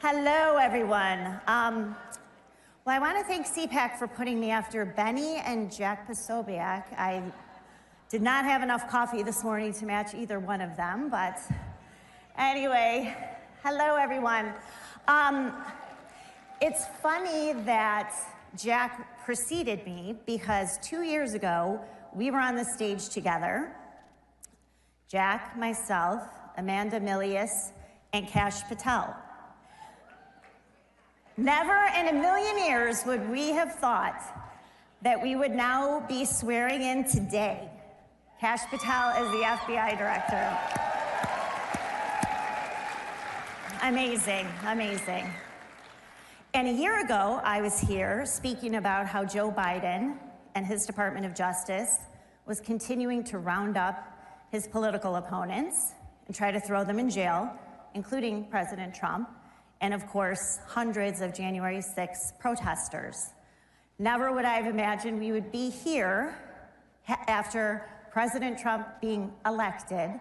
Hello, everyone. Well, I want to thank CPAC for putting me after Benny and Jack Posobiec. I did not have enough coffee this morning to match either one of them, but anyway, hello, everyone. It's funny that Jack preceded me because 2 years ago, we were on the stage together. Jack, myself, Amanda Milius, and Kash Patel. Never in a million years would we have thought that we would now be swearing in today Kash Patel as the FBI director. Amazing, amazing. And a year ago, I was here speaking about how Joe Biden and his Department of Justice was continuing to round up his political opponents and try to throw them in jail, including President Trump, and of course, hundreds of January 6th protesters. Never would I have imagined we would be here after President Trump being elected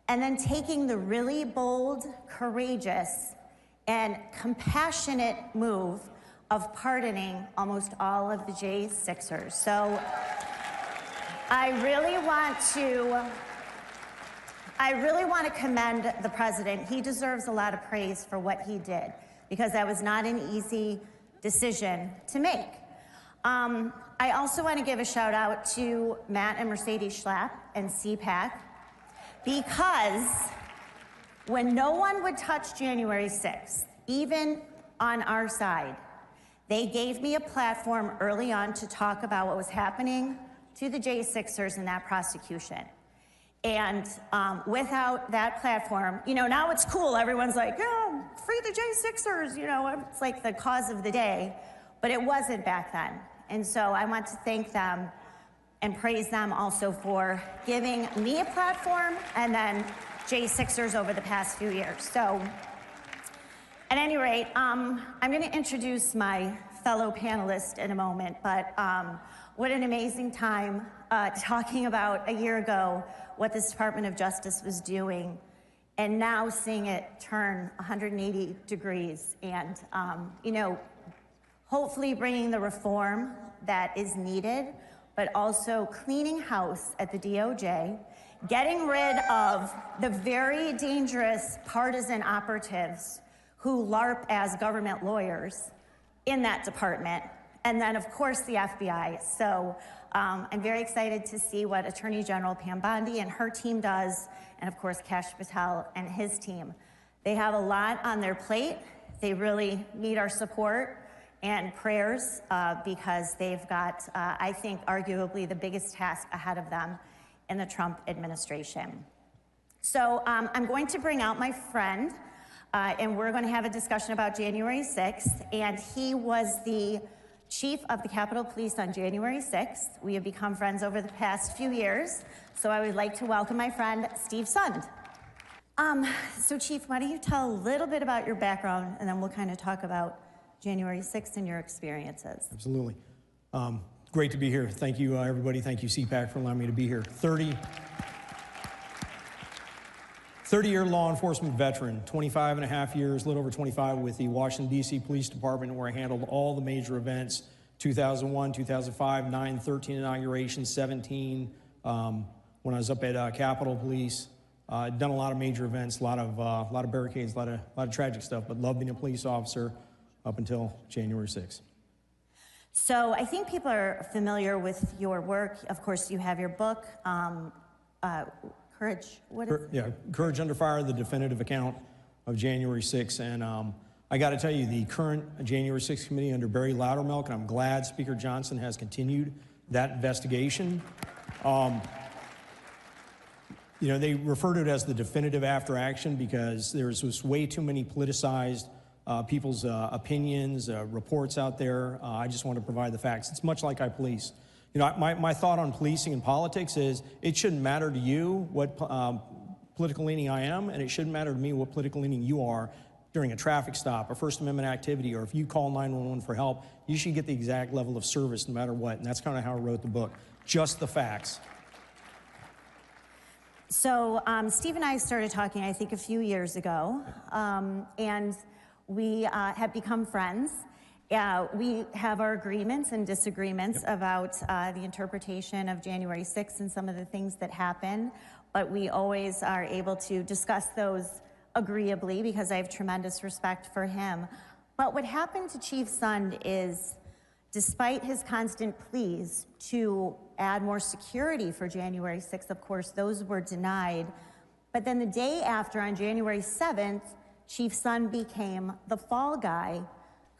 and then taking the really bold, courageous, and compassionate move of pardoning almost all of the J6ers. So I really want to commend the president. He deserves a lot of praise for what he did, because that was not an easy decision to make. I also want to give a shout out to Matt and Mercedes Schlapp and CPAC, because when no one would touch January 6th, even on our side, they gave me a platform early on to talk about what was happening to the J6ers in that prosecution. And without that platform, now it's cool. Everyone's like, yeah, free the J6ers, it's like the cause of the day. But it wasn't back then. And so I want to thank them and praise them also for giving me a platform and then J6ers over the past few years. So at any rate, I'm going to introduce my fellow panelists in a moment, but what an amazing time talking about a year ago what this Department of Justice was doing, and now seeing it turn 180 degrees and, hopefully bringing the reform that is needed, but also cleaning house at the DOJ, getting rid of the very dangerous partisan operatives who LARP as government lawyers in that department, and then, of course, the FBI. So I'm very excited to see what Attorney General Pam Bondi and her team does, and, of course, Kash Patel and his team. They have a lot on their plate. They really need our support and prayers because they've got, I think, arguably the biggest task ahead of them in the Trump administration. So I'm going to bring out my friend, and we're going to have a discussion about January 6th, and he was the chief of the Capitol Police on January 6th. We have become friends over the past few years, so I would like to welcome my friend, Steve Sund. So Chief, why don't you tell a little bit about your background, and then we'll kind of talk about January 6th and your experiences. Absolutely. Great to be here. Thank you, everybody. Thank you, CPAC, for allowing me to be here. 30-year law enforcement veteran, 25 and a half years, a little over 25 with the Washington, D.C. Police Department, where I handled all the major events, 2001, 2005, 9, 13 inauguration, 17, when I was up at Capitol Police. Done a lot of major events, a lot of barricades, a lot of tragic stuff, but loved being a police officer up until January 6th. So I think people are familiar with your work. Of course, you have your book, Courage, what is it? Yeah, Courage Under Fire, the definitive account of January 6th. And I got to tell you, the current January 6th committee under Barry Loudermilk, and I'm glad Speaker Johnson has continued that investigation. They refer to it as the definitive after action because there's just way too many politicized people's opinions, reports out there. I just want to provide the facts. It's much like I police. My thought on policing and politics is it shouldn't matter to you what political leaning I am, and it shouldn't matter to me what political leaning you are during a traffic stop, a First Amendment activity, or if you call 911 for help, you should get the exact level of service no matter what, and that's kind of how I wrote the book. Just the facts. So Steve and I started talking, I think, a few years ago, and We have become friends. We have our agreements and disagreements about the interpretation of January 6th and some of the things that happen, but we always are able to discuss those agreeably because I have tremendous respect for him. But what happened to Chief Sund is, despite his constant pleas to add more security for January 6th, of course, those were denied. But then the day after, on January 7th, Chief Sund became the fall guy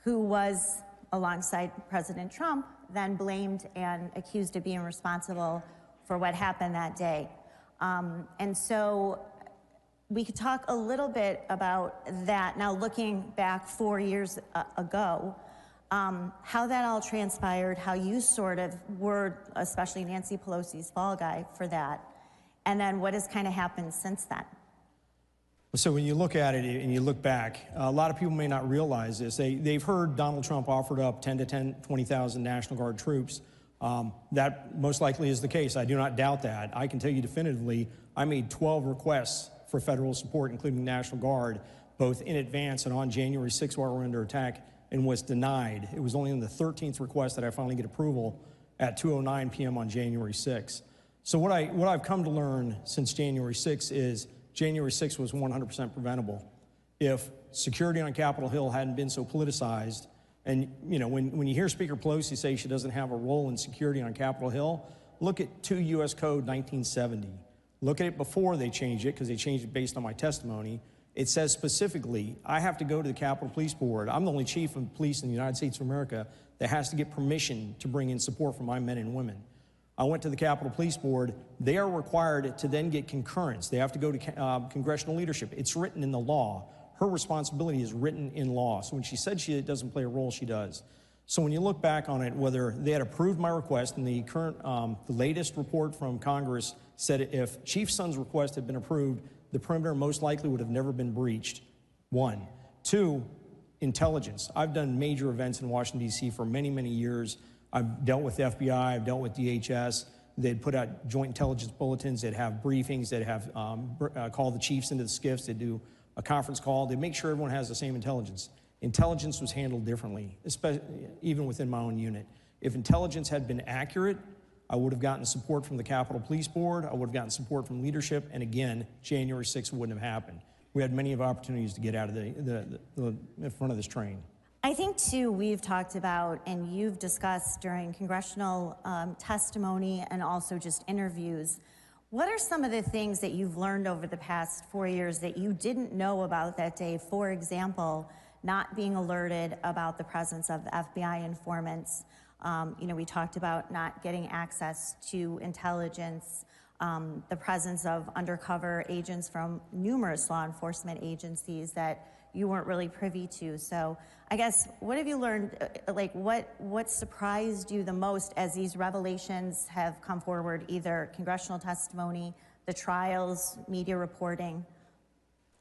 who was, alongside President Trump, then blamed and accused of being responsible for what happened that day. And so we could talk a little bit about that now, looking back 4 years ago, how that all transpired, how you sort of were, especially Nancy Pelosi's fall guy for that, and then what has kind of happened since then. So when you look at it and you look back, a lot of people may not realize this. They've heard Donald Trump offered up 20,000 National Guard troops. That most likely is the case. I do not doubt that. I can tell you definitively, I made 12 requests for federal support, including National Guard, both in advance and on January 6th while we were under attack, and was denied. It was only on the 13th request that I finally get approval at 2:09 p.m. on January 6th. So what I've come to learn since January 6th is January 6th was 100% preventable. If security on Capitol Hill hadn't been so politicized, and you know, when you hear Speaker Pelosi say she doesn't have a role in security on Capitol Hill, look at 2 U.S. Code 1970. Look at it before they changed it, because they changed it based on my testimony. It says specifically, I have to go to the Capitol Police Board. I'm the only chief of police in the United States of America that has to get permission to bring in support for my men and women. I went to the Capitol Police Board. They are required to then get concurrence. They have to go to congressional leadership. It's written in the law. Her responsibility is written in law. So when she said she doesn't play a role, she does. So when you look back on it, whether they had approved my request, and the current, the latest report from Congress said if Chief Sund's request had been approved, the perimeter most likely would have never been breached. 1. 2, intelligence. I've done major events in Washington, D.C. for many, many years. I've dealt with the FBI, I've dealt with DHS. They'd put out joint intelligence bulletins, they'd have briefings, they'd have call the chiefs into the SCIFs, they'd do a conference call, they'd make sure everyone has the same intelligence. Intelligence was handled differently, especially even within my own unit. If intelligence had been accurate, I would have gotten support from the Capitol Police Board, I would have gotten support from leadership, and again, January 6th wouldn't have happened. We had many opportunities to get out of the front of this train. I think, too, we've talked about, and you've discussed during congressional testimony and also just interviews, what are some of the things that you've learned over the past 4 years that you didn't know about that day? For example, not being alerted about the presence of FBI informants. You know, we talked about not getting access to intelligence, the presence of undercover agents from numerous law enforcement agencies that you weren't really privy to. So I guess, what have you learned, like what surprised you the most as these revelations have come forward, either congressional testimony, the trials, media reporting?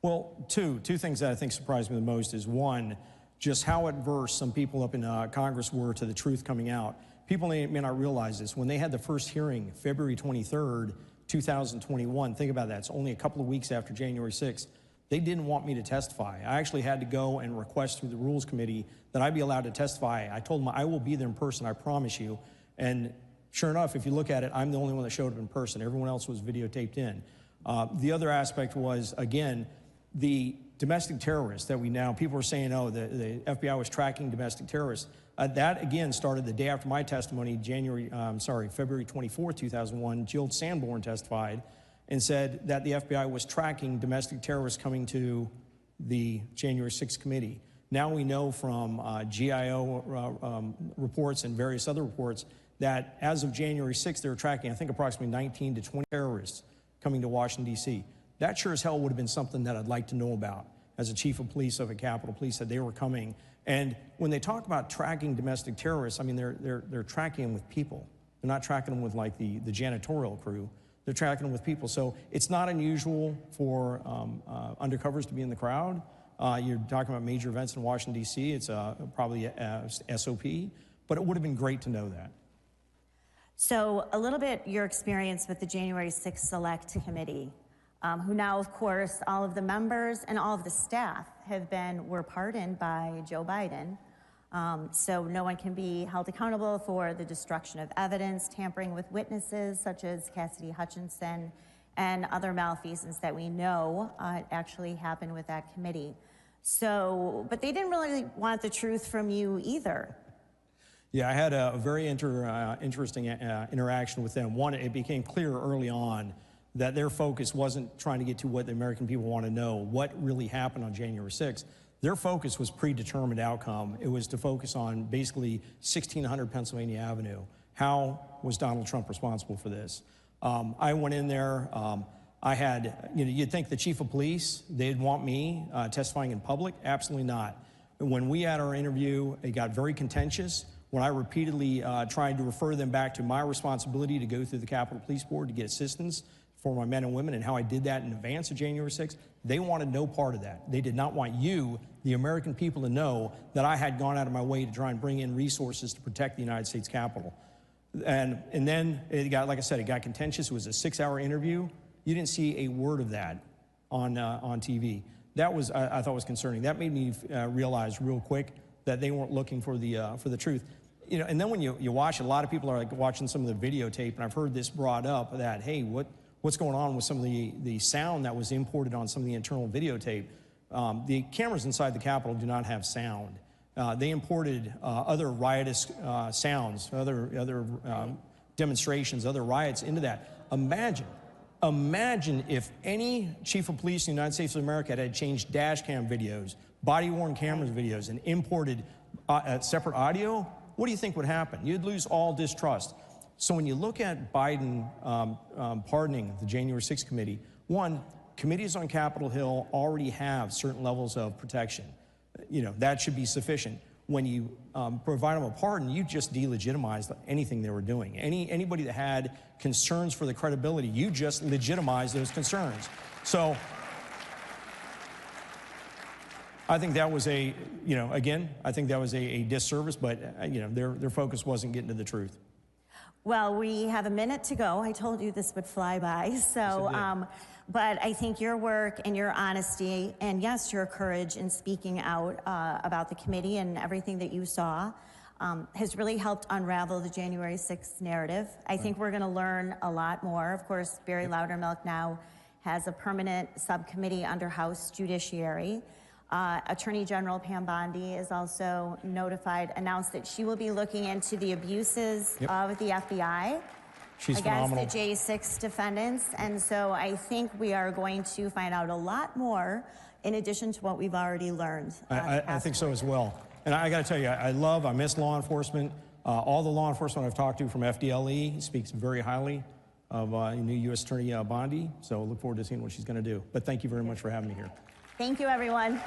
Well, two things that I think surprised me the most is, one, just how adverse some people up in Congress were to the truth coming out. People may not realize this. When they had the first hearing, February 23rd, 2021, think about that, it's only a couple of weeks after January 6th, they didn't want me to testify. I actually had to go and request through the Rules Committee that I be allowed to testify. I told them I will be there in person, I promise you. And sure enough, if you look at it, I'm the only one that showed up in person. Everyone else was videotaped in. The other aspect was, again, the domestic terrorists that people were saying, oh, the FBI was tracking domestic terrorists. That, again, started the day after my testimony, February 24, 2001. Jill Sanborn testified and said that the FBI was tracking domestic terrorists coming to the January 6th committee. Now we know from GIO reports and various other reports that as of January 6th, they were tracking, I think, approximately 19 to 20 terrorists coming to Washington, D.C. That sure as hell would have been something that I'd like to know about as a chief of police of a Capitol Police, that they were coming. And when they talk about tracking domestic terrorists, I mean, they're tracking them with people. They're not tracking them with, like, the janitorial crew. They're tracking them with people. So it's not unusual for undercovers to be in the crowd. You're talking about major events in Washington, D.C. It's probably a SOP, but it would have been great to know that. So a little bit your experience with the January 6th Select Committee. who now, of course, all of the members and all of the staff were pardoned by Joe Biden. So no one can be held accountable for the destruction of evidence, tampering with witnesses, such as Cassidy Hutchinson, and other malfeasance that we know actually happened with that committee. So, but they didn't really want the truth from you either. Yeah, I had a very interesting interaction with them. One, it became clear early on that their focus wasn't trying to get to what the American people want to know, what really happened on January 6th. Their focus was predetermined outcome. It was to focus on basically 1600 Pennsylvania Avenue. How was Donald Trump responsible for this? I went in there. I had, you'd think the chief of police, they'd want me testifying in public. Absolutely not. When we had our interview, it got very contentious. When I repeatedly tried to refer them back to my responsibility to go through the Capitol Police Board to get assistance for my men and women and how I did that in advance of January 6th, they wanted no part of that. They did not want you, the American people, to know that I had gone out of my way to try and bring in resources to protect the United States Capitol. And then it got, like I said, it got contentious. It was a 6-hour interview. You didn't see a word of that on TV. That was, I thought was concerning. That made me realize real quick that they weren't looking for the truth. And then when you watch it, a lot of people are like watching some of the videotape, and I've heard this brought up that, hey, what's going on with some of the sound that was imported on some of the internal videotape? The cameras inside the Capitol do not have sound. They imported other riotous sounds, other demonstrations, other riots into that. Imagine if any chief of police in the United States of America had changed dash cam videos, body-worn cameras videos, and imported separate audio. What do you think would happen? You'd lose all distrust. So when you look at Biden pardoning the January 6th committee, one, committees on Capitol Hill already have certain levels of protection. That should be sufficient. When you provide them a pardon, you just delegitimized anything they were doing. Anybody that had concerns for the credibility, you just legitimized those concerns. So I think that was I think that was a disservice, but their focus wasn't getting to the truth. Well, we have a minute to go. I told you this would fly by, so, yes, but I think your work and your honesty, and yes, your courage in speaking out about the committee and everything that you saw has really helped unravel the January 6th narrative. I think we're going to learn a lot more. Of course, Barry Loudermilk now has a permanent subcommittee under House Judiciary. Attorney General Pam Bondi is also announced that she will be looking into the abuses of the FBI against phenomenal. the J6 defendants. And so I think we are going to find out a lot more in addition to what we've already learned. I think so as well. And I got to tell you, I miss law enforcement. All the law enforcement I've talked to from FDLE speaks very highly of new U.S. Attorney Bondi. So I look forward to seeing what she's going to do. But thank you very much for having me here. Thank you, everyone.